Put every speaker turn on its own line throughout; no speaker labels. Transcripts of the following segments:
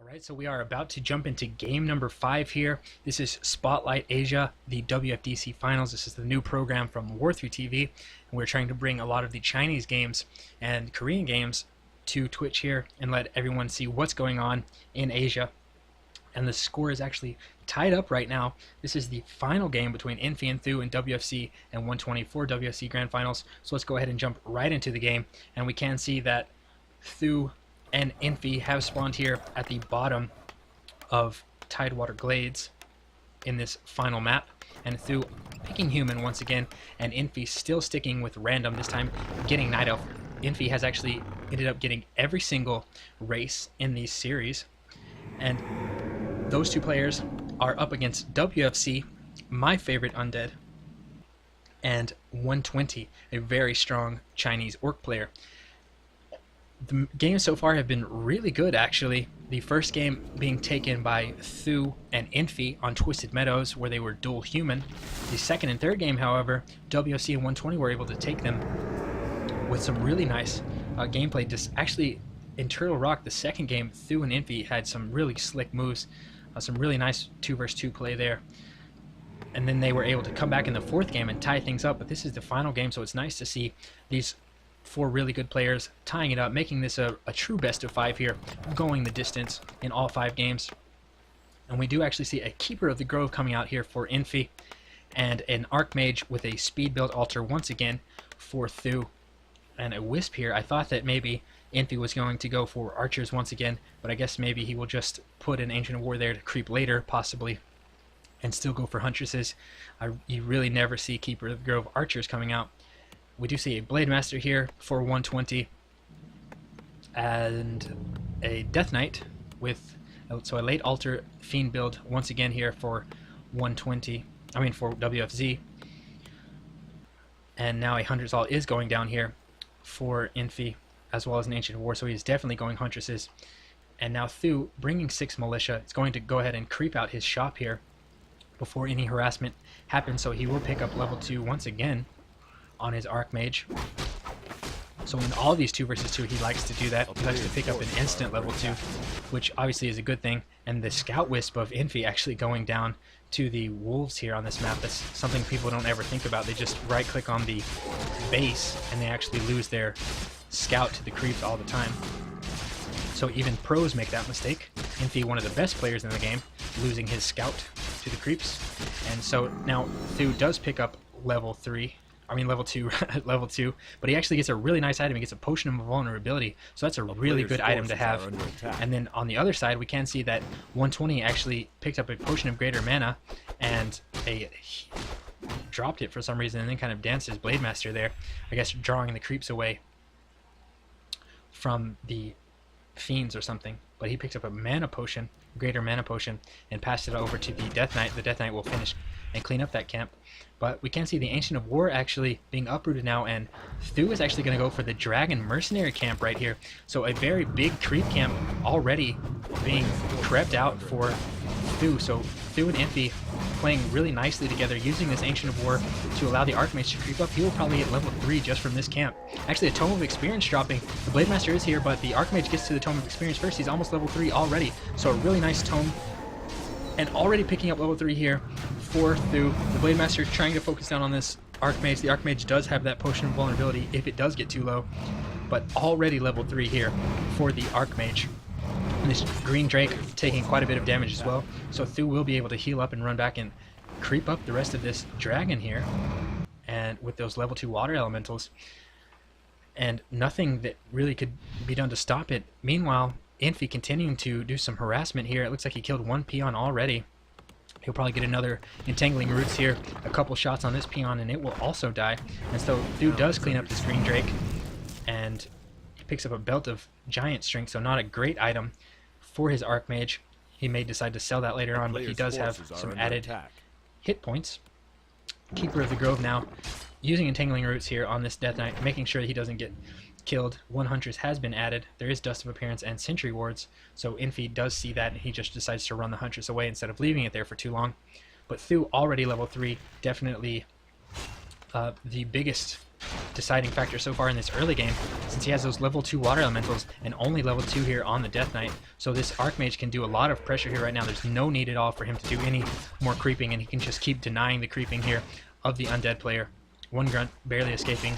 Alright, so we are about to jump into game number 5 here. This is Spotlight Asia, the WFDC Finals. This is the new program from War3 TV, and we're trying to bring a lot of the Chinese games and Korean games to Twitch here and let everyone see what's going on in Asia. And the score is actually tied up right now. This is the final game between Infi and Thu in WFC and 124 WFC Grand Finals. So let's go ahead and jump right into the game. And we can see that Thu and Infi have spawned here at the bottom of Tidewater Glades in this final map. And Thu picking human once again, and Infi still sticking with random, this time getting Night Elf. Infi has actually ended up getting every single race in these series. And those two players are up against WFC, my favorite undead, and 120, a very strong Chinese orc player. The games so far have been really good, actually. The first game being taken by Thu and Infi on Twisted Meadows, where they were dual human. The second and third game, however, WFC and 120 were able to take them with some really nice gameplay. Just actually, in Turtle Rock, the second game, Thu and Infi had some really slick moves, some really nice 2 versus 2 play there. And then they were able to come back in the fourth game and tie things up. But this is the final game, so it's nice to see these 4 really good players tying it up, making this a true best of 5 here, going the distance in all 5 games. And we do actually see a Keeper of the Grove coming out here for Infi, and an Archmage with a speed build altar once again for Thu, and a Wisp here. I thought that maybe Infi was going to go for archers once again, but I guess maybe he will just put an Ancient of War there to creep later, possibly, and still go for huntresses. You really never see Keeper of the Grove archers coming out. We do see a Blade Master here for 120, and a Death Knight with, so a late altar Fiend build once again here for 120, I mean for WFZ. And now a Hunter's All is going down here for Infi, as well as an Ancient of War, so he's definitely going huntresses. And now Thu, bringing 6 militia, is going to go ahead and creep out his shop here before any harassment happens, so he will pick up level 2 once again on his Archmage. So in all these 2 versus 2, he likes to do that. He likes to pick up an instant level 2, which obviously is a good thing. And the Scout Wisp of Infi actually going down to the wolves here on this map. That's something people don't ever think about. They just right click on the base and they actually lose their scout to the creeps all the time. So even pros make that mistake. Infi, one of the best players in the game, losing his scout to the creeps. And so now Thu does pick up level 2, level 2, but he actually gets a really nice item. He gets a Potion of Vulnerability, so that's a really good item to have. And then on the other side, we can see that 120 actually picked up a Potion of Greater Mana and dropped it for some reason, and then kind of danced his Blade Master there, I guess drawing the creeps away from the fiends or something. But he picked up a Mana Potion, Greater Mana Potion, and passed it over to the Death Knight. The Death Knight will finish and clean up that camp. But we can see the Ancient of War actually being uprooted now, and Thu is actually going to go for the Dragon Mercenary camp right here. So a very big creep camp already being crept out for Thu. So Thu and Infi playing really nicely together, using this Ancient of War to allow the Archmage to creep up. He will probably hit level 3 just from this camp. Actually, a Tome of Experience dropping. The Blade Master is here, but the Archmage gets to the Tome of Experience first. He's almost level 3 already. So a really nice Tome. And already picking up level 3 here for Thu. The Blade Master trying to focus down on this Archmage. The Archmage does have that Potion of Vulnerability if it does get too low. But already level 3 here for the Archmage. And this Green Drake taking quite a bit of damage as well. So Thu will be able to heal up and run back and creep up the rest of this dragon here. And with those level 2 water elementals. And nothing that really could be done to stop it. Meanwhile, Infi continuing to do some harassment here. It looks like he killed 1 peon already. He'll probably get another Entangling Roots here. A couple shots on this peon and it will also die. And so Thu does clean up this Green Drake. And he picks up a Belt of Giant Strength, so not a great item for his Archmage. He may decide to sell that later on, but he does have some added hit points. Keeper of the Grove now using Entangling Roots here on this Death Knight, making sure that he doesn't get killed. 1 Huntress has been added. There is Dust of Appearance and Sentry Wards, so Infi does see that and he just decides to run the Huntress away instead of leaving it there for too long. But Thu already level 3, definitely the biggest deciding factor so far in this early game. since he has those level 2 water elementals and only level 2 here on the Death Knight. So this Archmage can do a lot of pressure here right now. There's no need at all for him to do any more creeping, and he can just keep denying the creeping here of the undead player. One grunt barely escaping,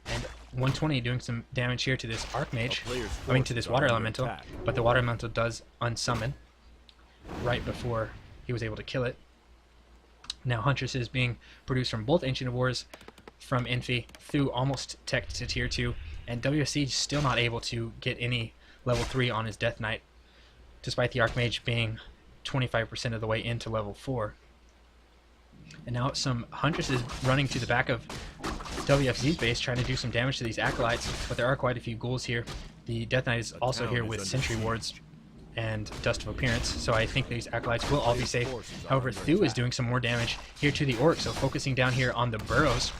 and 120 doing some damage here to this Archmage, to this water elemental, but the water elemental does unsummon right before he was able to kill it. Now Huntress is being produced from both Ancient of Wars, from Infi, Thu almost tech to tier 2, and WFC still not able to get any level 3 on his Death Knight, despite the Archmage being 25% of the way into level 4. And now some Huntress is running to the back of WFZ's base, trying to do some damage to these Acolytes, but there are quite a few ghouls here. The Death Knight is also here with Sentry Wards and Dust of Appearance, so I think these Acolytes will all be safe. However, Thu is doing some more damage here to the Orc, so focusing down here on the burrows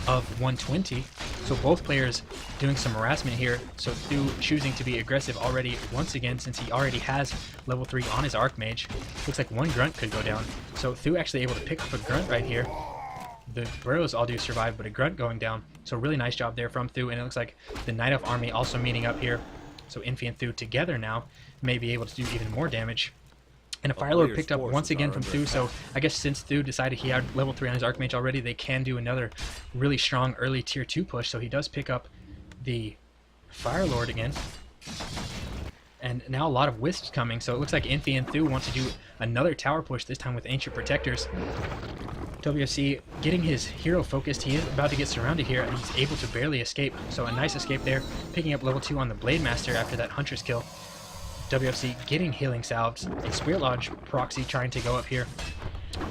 of 120. So both players doing some harassment here. So Thu choosing to be aggressive already once again, since he already has level 3 on his Archmage. Looks like one grunt could go down. So Thu actually able to pick up a grunt right here. The burrows all do survive, but a grunt going down. So really nice job there from Thu, and it looks like the Night Elf army also meeting up here. So Infi and Thu together now may be able to do even more damage. And a Fire Lord picked up once again from Thu, so I guess since Thu decided he had level 3 on his Archmage already, they can do another really strong early tier 2 push, so he does pick up the Fire Lord again. And now a lot of Wisps coming, so it looks like Infi and Thu want to do another tower push, this time with Ancient Protectors. WFC getting his hero focused, he is about to get surrounded here, and he's able to barely escape, so a nice escape there, picking up level 2 on the Blade Master after that Huntress kill. WFC getting healing salves, a Spirit Lodge proxy trying to go up here.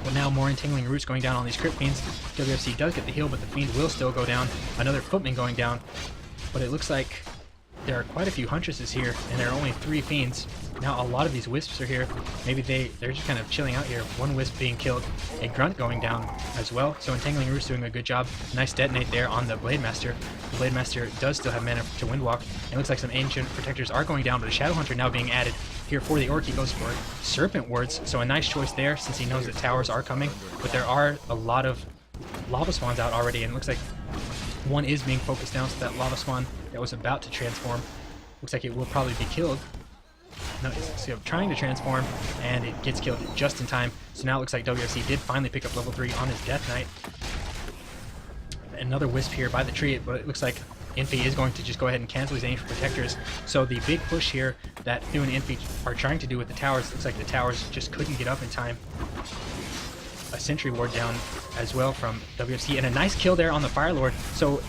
Well, now more Entangling Roots going down on these Crypt Fiends. WFC does get the heal, but the Fiend will still go down. Another Footman going down, but it looks like there are quite a few Huntresses here, and there are only 3 Fiends. Now a lot of these Wisps are here. Maybe they're just kind of chilling out here. One Wisp being killed, a Grunt going down as well. So Entangling Roots doing a good job. Nice detonate there on the Blade Master. The Blade Master does still have mana to Windwalk. It looks like some Ancient Protectors are going down, but a Shadow Hunter now being added here for the Orc. He goes for Serpent Wards, so a nice choice there since he knows that towers are coming. But there are a lot of Lava Spawns out already, and it looks like one is being focused down, so that Lava Spawn that was about to transform looks like it will probably be killed. No, it's trying to transform, and it gets killed just in time. So now it looks like WFC did finally pick up level 3 on his Death Knight. Another Wisp here by the tree, but it looks like Infi is going to just go ahead and cancel his Ancient Protectors. So the big push here that Thu and Infi are trying to do with the towers, looks like the towers just couldn't get up in time. A Sentry Ward down as well from WFC, and a nice kill there on the Fire Lord. So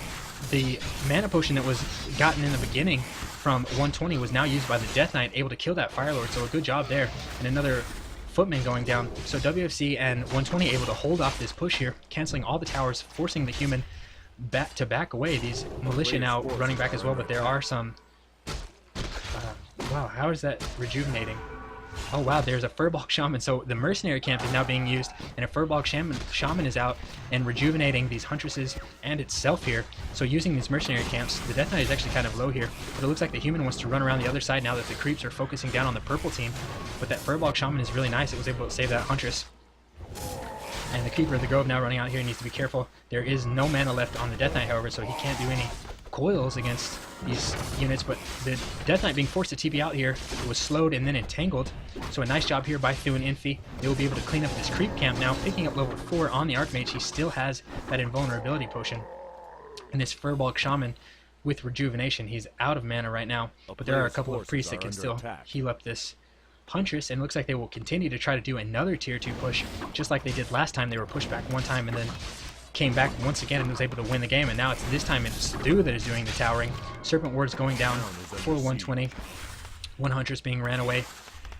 the mana potion that was gotten in the beginning from 120 was now used by the Death Knight, able to kill that Fire Lord, so a good job there. And another Footman going down. So WFC and 120 able to hold off this push here, canceling all the towers, forcing the human back away. These militia now running back as well, but there are some... wow, how is that rejuvenating? Oh wow, there's a Furbolg Shaman, so the mercenary camp is now being used, and a Furbolg Shaman is out and rejuvenating these Huntresses and itself here. So using these mercenary camps, the Death Knight is actually kind of low here, but it looks like the human wants to run around the other side now that the creeps are focusing down on the purple team. But that Furbolg Shaman is really nice, it was able to save that Huntress. And the Keeper of the Grove now running out here needs to be careful. There is no mana left on the Death Knight, however, so he can't do any coils against these units, but the Death Knight being forced to TP out here, it was slowed and then entangled. So a nice job here by Thu and Infi. They will be able to clean up this creep camp now, picking up level 4 on the Archmage. He still has that invulnerability potion. And this Furbolg Shaman with rejuvenation, he's out of mana right now, but there are a couple of priests that can still heal up this Huntress, and it looks like they will continue to try to do another tier 2 push, just like they did last time. They were pushed back one time and then came back once again and was able to win the game, and now this time it's Thu that is doing the towering. Serpent Ward's going down for 120. One Huntress being ran away,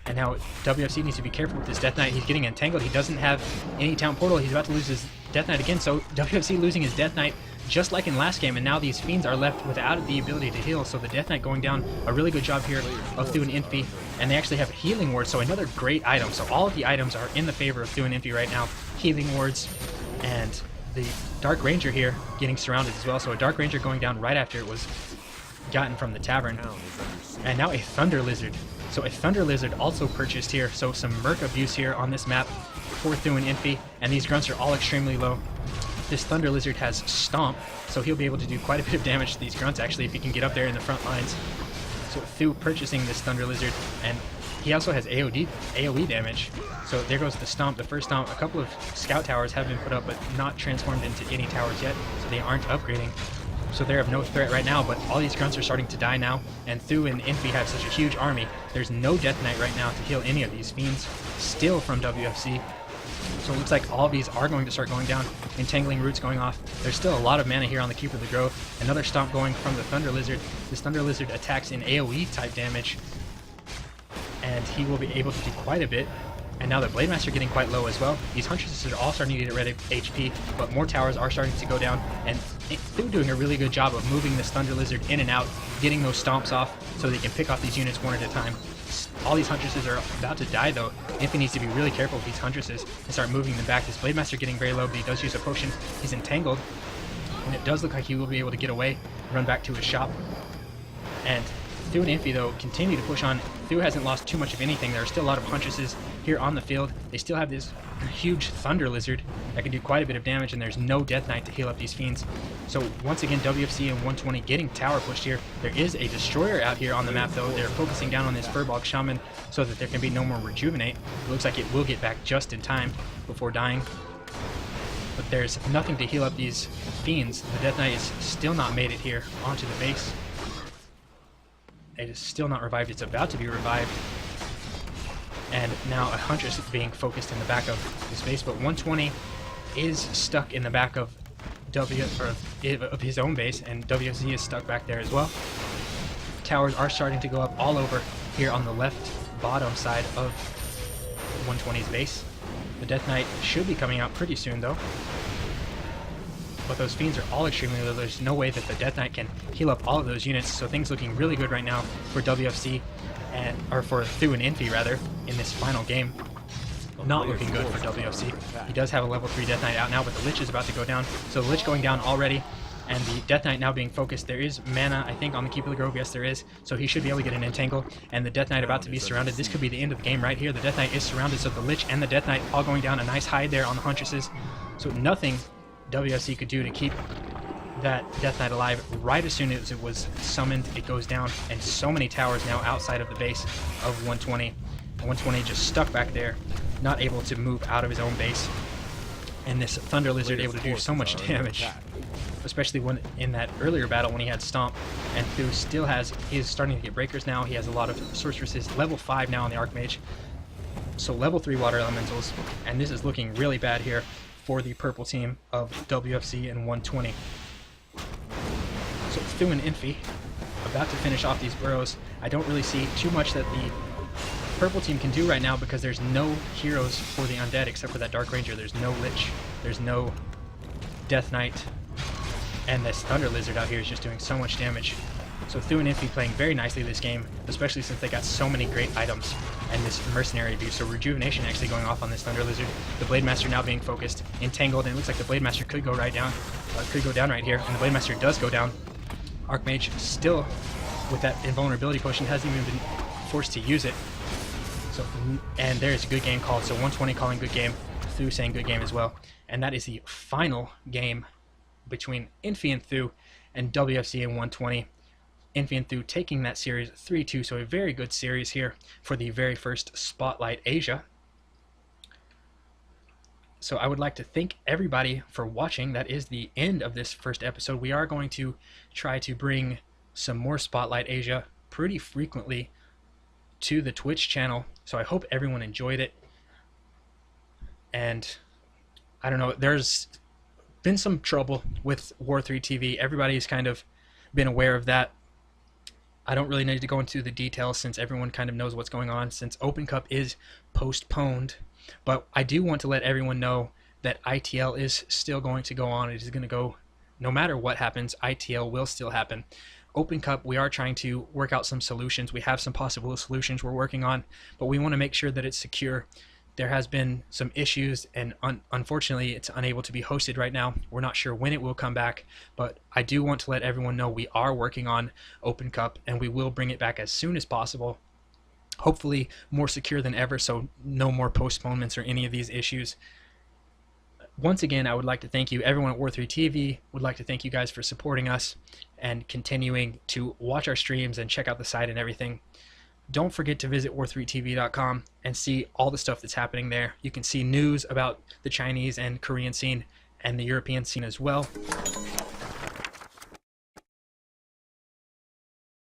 and now WFC needs to be careful with this Death Knight. He's getting entangled. He doesn't have any town portal. He's about to lose his Death Knight again, so WFC losing his Death Knight just like in last game, and now these Fiends are left without the ability to heal, so the Death Knight going down. A really good job here of Thu and Infi, and they actually have Healing Wards, so another great item. So all of the items are in the favor of Thu and Infi right now. Healing Wards, and the Dark Ranger here getting surrounded as well, so a Dark Ranger going down right after it was gotten from the tavern. And now a Thunder Lizard. So a Thunder Lizard also purchased here, so some Merc abuse here on this map for Thu and Infi, and these grunts are all extremely low. This Thunder Lizard has Stomp, so he'll be able to do quite a bit of damage to these grunts actually if he can get up there in the front lines. So Thu purchasing this Thunder Lizard, and he also has AoE damage. So there goes the Stomp, the first Stomp. A couple of Scout Towers have been put up, but not transformed into any towers yet, so they aren't upgrading. So they're of no threat right now, but all these grunts are starting to die now, and Thu and Infi have such a huge army. There's no Death Knight right now to heal any of these fiends, still from WFC. So it looks like all of these are going to start going down. Entangling Roots going off. There's still a lot of mana here on the Keeper of the Grove. Another Stomp going from the Thunder Lizard. This Thunder Lizard attacks in AoE type damage, and he will be able to do quite a bit. And now the Blade Master getting quite low as well. These Huntresses are all starting to get rid of HP, but more towers are starting to go down, and they're doing a really good job of moving this Thunder Lizard in and out, getting those stomps off so they can pick off these units one at a time. All these Huntresses are about to die though. Infi needs to be really careful with these Huntresses and start moving them back. This Blade Master getting very low, but he does use a potion. He's entangled, and it does look like he will be able to get away, run back to his shop. And Thu and Infi, though, continue to push on. Thu hasn't lost too much of anything. There are still a lot of Huntresses here on the field. They still have this huge Thunder Lizard that can do quite a bit of damage, and there's no Death Knight to heal up these fiends. So once again, WFC and 120 getting tower pushed here. There is a Destroyer out here on the map, though. They're focusing down on this Furbolg Shaman so that there can be no more Rejuvenate. It looks like it will get back just in time before dying. But there's nothing to heal up these fiends. The Death Knight is still not made it here onto the base. It is still not revived. It's about to be revived. And now a Huntress being focused in the back of his base, but 120 is stuck in the back of his own base, and WFZ is stuck back there as well. Towers are starting to go up all over here on the left bottom side of 120's base. The Death Knight should be coming out pretty soon though. But those fiends are all extremely low. There's no way that the Death Knight can heal up all of those units, so things looking really good right now for WFC, or for Thu and Infi rather, in this final game. Not looking good for WFC. He does have a level 3 Death Knight out now, but the Lich is about to go down. So the Lich going down already, and the Death Knight now being focused. There is mana, I think, on the Keeper of the Grove. Yes, there is. So he should be able to get an Entangle, and the Death Knight about to be surrounded. This could be the end of the game right here. The Death Knight is surrounded, so the Lich and the Death Knight all going down. A nice hide there on the Huntresses. So nothing WFC could do to keep that Death Knight alive. Right as soon as it was summoned, it goes down, and so many towers now outside of the base of 120. 120 just stuck back there, not able to move out of his own base. And this Thunder Lizard able to do so much damage, especially when in that earlier battle when he had Stomp. And Thu still has, he's starting to get breakers now. He has a lot of sorceresses, level 5 now on the Archmage. So level 3 water elementals, and this is looking really bad here for the purple team of WFC and 120. So Thu and Infi about to finish off these burrows. I don't really see too much that the purple team can do right now because there's no heroes for the undead except for that Dark Ranger. There's no Lich, there's no Death Knight, and this Thunder Lizard out here is just doing so much damage. So Thu and Infi playing very nicely this game, especially since they got so many great items and this Mercenary view. So Rejuvenation actually going off on this Thunder Lizard. The Blade Master now being focused, entangled, and it looks like the Blade Master could go right down, could go down right here, and the Blade Master does go down. Archmage still with that invulnerability potion, hasn't even been forced to use it. So, and there is a good game called. So 120 calling good game, Thu saying good game as well. And that is the final game between Infi and Thu and WFC and 120. Infi and Thu taking that series 3-2, so a very good series here for the very first Spotlight Asia. So I would like to thank everybody for watching. That is the end of this first episode. We are going to try to bring some more Spotlight Asia pretty frequently to the Twitch channel, so I hope everyone enjoyed it. And I don't know, there's been some trouble with War 3 TV. Everybody's kind of been aware of that. I don't really need to go into the details since everyone kind of knows what's going on, since Open Cup is postponed. But I do want to let everyone know that ITL is still going to go on. It is going to go, no matter what happens, ITL will still happen. Open Cup, we are trying to work out some solutions. We have some possible solutions we're working on, but we want to make sure that it's secure. There has been some issues, and unfortunately it's unable to be hosted right now. We're not sure when it will come back, but I do want to let everyone know we are working on Open Cup, and we will bring it back as soon as possible. Hopefully more secure than ever, so no more postponements or any of these issues. Once again, I would like to thank you, everyone at War3 TV. Would like to thank you guys for supporting us and continuing to watch our streams and check out the site and everything. Don't forget to visit war3tv.com and see all the stuff that's happening there. You can see news about the Chinese and Korean scene and the European scene as well.